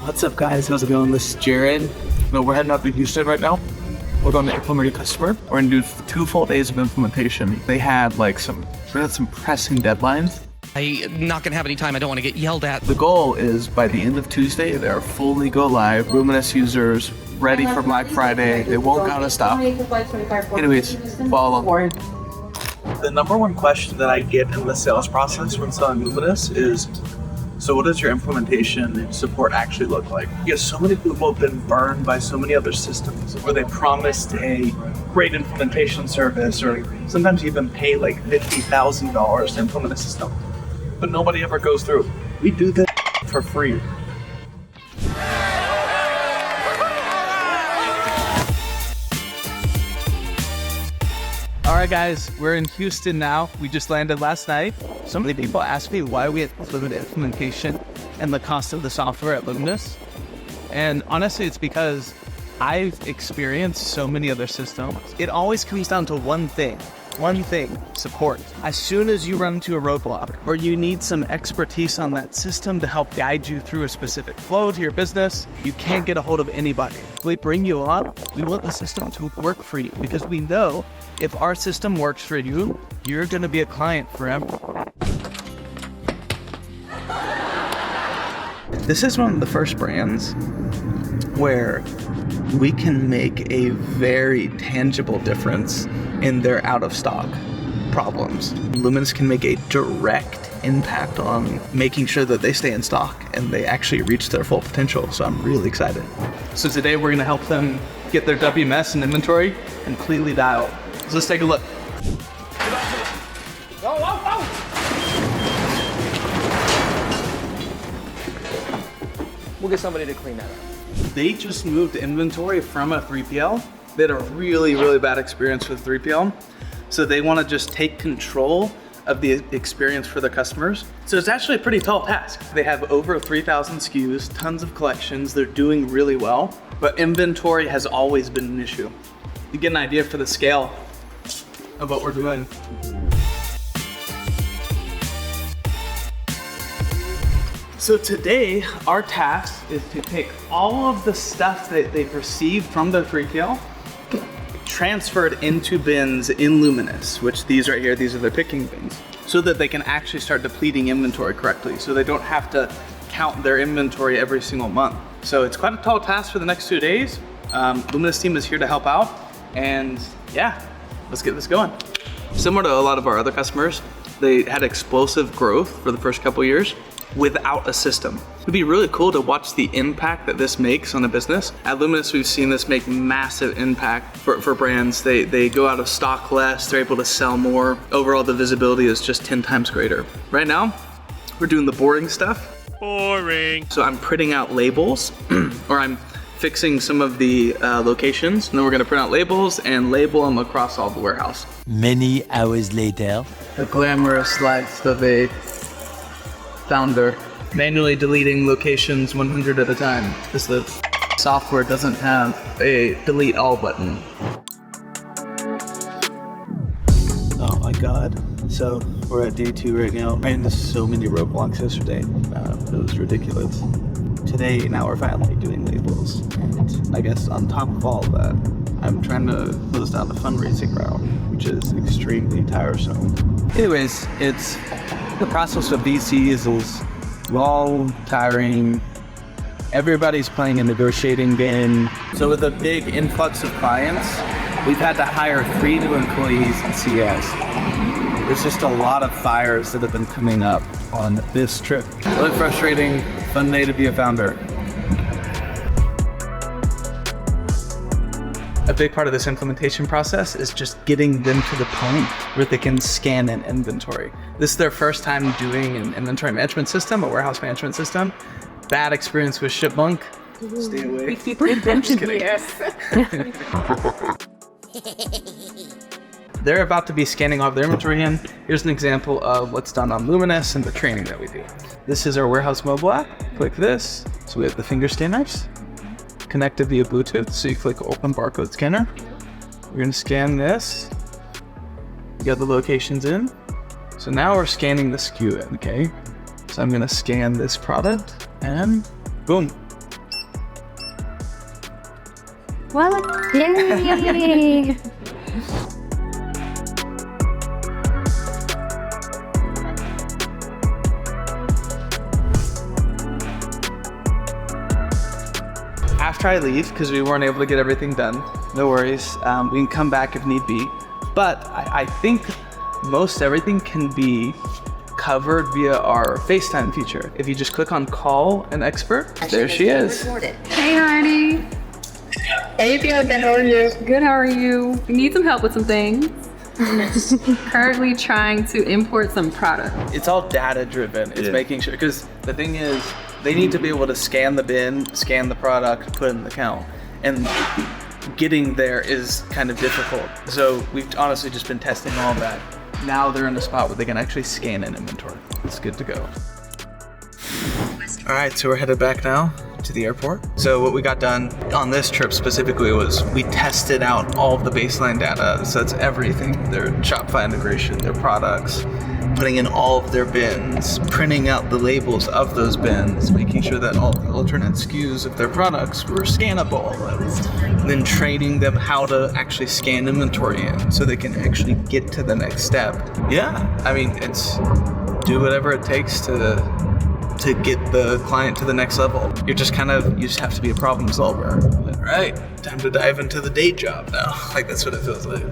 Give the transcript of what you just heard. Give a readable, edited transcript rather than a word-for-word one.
What's up, guys? How's it going? This is Jared. We're heading up to Houston right now. We're going to implement a customer. We're going to do 2 full days of implementation. They had some pressing deadlines. I'm not going to have any time. I don't want to get yelled at. The goal is by the end of Tuesday, they're fully go live. Luminous users ready for Black Friday. They won't go out of stock. Anyways, follow along. The number one question that I get in the sales process when selling Luminous is, so what does your implementation support actually look like? Because so many people have been burned by so many other systems where they promised a great implementation service, or sometimes even pay like $50,000 to implement a system, but nobody ever goes through. We do this for free. Alright guys, we're in Houston now. We just landed last night. So many people ask me why we have limited implementation and the cost of the software at Luminous. And honestly, it's because I've experienced so many other systems. It always comes down to one thing, support. As soon as you run into a roadblock or you need some expertise on that system to help guide you through a specific flow to your business, you can't get a hold of anybody. We bring you on, we want the system to work for you because we know if our system works for you, you're going to be a client forever. This is one of the first brands where we can make a very tangible difference in their out-of-stock problems. Luminous can make a direct impact on making sure that they stay in stock and they actually reach their full potential. So I'm really excited. So today we're going to help them get their WMS and inventory completely dialed. So let's take a look. We'll get somebody to clean that up. They just moved inventory from a 3PL. They had a really, really bad experience with 3PL. So they want to just take control of the experience for their customers. So it's actually a pretty tall task. They have over 3,000 SKUs, tons of collections. They're doing really well, but inventory has always been an issue. You get an idea for the scale of what we're doing. So today, our task is to take all of the stuff that they've received from their 3PL, transferred into bins in Luminous, which these right here, these are their picking bins, so that they can actually start depleting inventory correctly, so they don't have to count their inventory every single month. So it's quite a tall task for the next 2 days. Luminous team is here to help out, and yeah, let's get this going. Similar to a lot of our other customers, they had explosive growth for the first couple years without a system. It'd be really cool to watch the impact that this makes on a business. At Luminous, we've seen this make massive impact for brands. They go out of stock less, they're able to sell more. Overall, the visibility is just 10 times greater. Right now, we're doing the boring stuff. Boring. So I'm printing out labels, or I'm fixing some of the locations, and then we're gonna print out labels and label them across all the warehouse. Many hours later. The glamorous life of a founder, manually deleting locations 100 at a time, because the software doesn't have a delete all button. Oh my god. So we're at day 2 right now. I ran into so many roadblocks yesterday. It was ridiculous. Today, now we're finally doing labels. And I guess on top of all of that, I'm trying to close down the fundraising route, which is extremely tiresome. Anyways, the process of VCs is long, tiring. Everybody's playing a negotiating game. So with a big influx of clients, we've had to hire 3 new employees in CS. There's just a lot of fires that have been coming up on this trip. Really frustrating, fun day to be a founder. A big part of this implementation process is just getting them to the point where they can scan an inventory. This is their first time doing an inventory management system, a warehouse management system. Bad experience with Shipmonk. Stay away. I'm just kidding. Yes. They're about to be scanning off their inventory in. Here's an example of what's done on Luminous and the training that we do. This is our warehouse mobile app. Click this. So we have the finger scanners connected via Bluetooth. So you click open barcode scanner. We're gonna scan this. You got the locations in. So now we're scanning the SKU in, okay? So I'm gonna scan this product and boom. Well, yay! After I leave, because we weren't able to get everything done, no worries. We can come back if need be. But I think most everything can be covered via our FaceTime feature. If you just click on call an expert, there she is. Hey, Heidi. Hey, Bianca, how are you? Good, how are you? We need some help with some things. Currently trying to import some product. It's all data driven. It's making sure, because the thing is, they need to be able to scan the bin, scan the product, put it in the count. And getting there is kind of difficult. So we've honestly just been testing all of that. Now they're in a spot where they can actually scan an inventory. It's good to go. All right, so we're headed back now to the airport. So what we got done on this trip specifically was we tested out all of the baseline data. So that's everything, their Shopify integration, their products, putting in all of their bins, printing out the labels of those bins, making sure that all the alternate SKUs of their products were scannable, and then training them how to actually scan inventory in so they can actually get to the next step. Yeah, I mean, it's do whatever it takes to get the client to the next level. You just have to be a problem solver. All right, time to dive into the day job now. Like, that's what it feels like.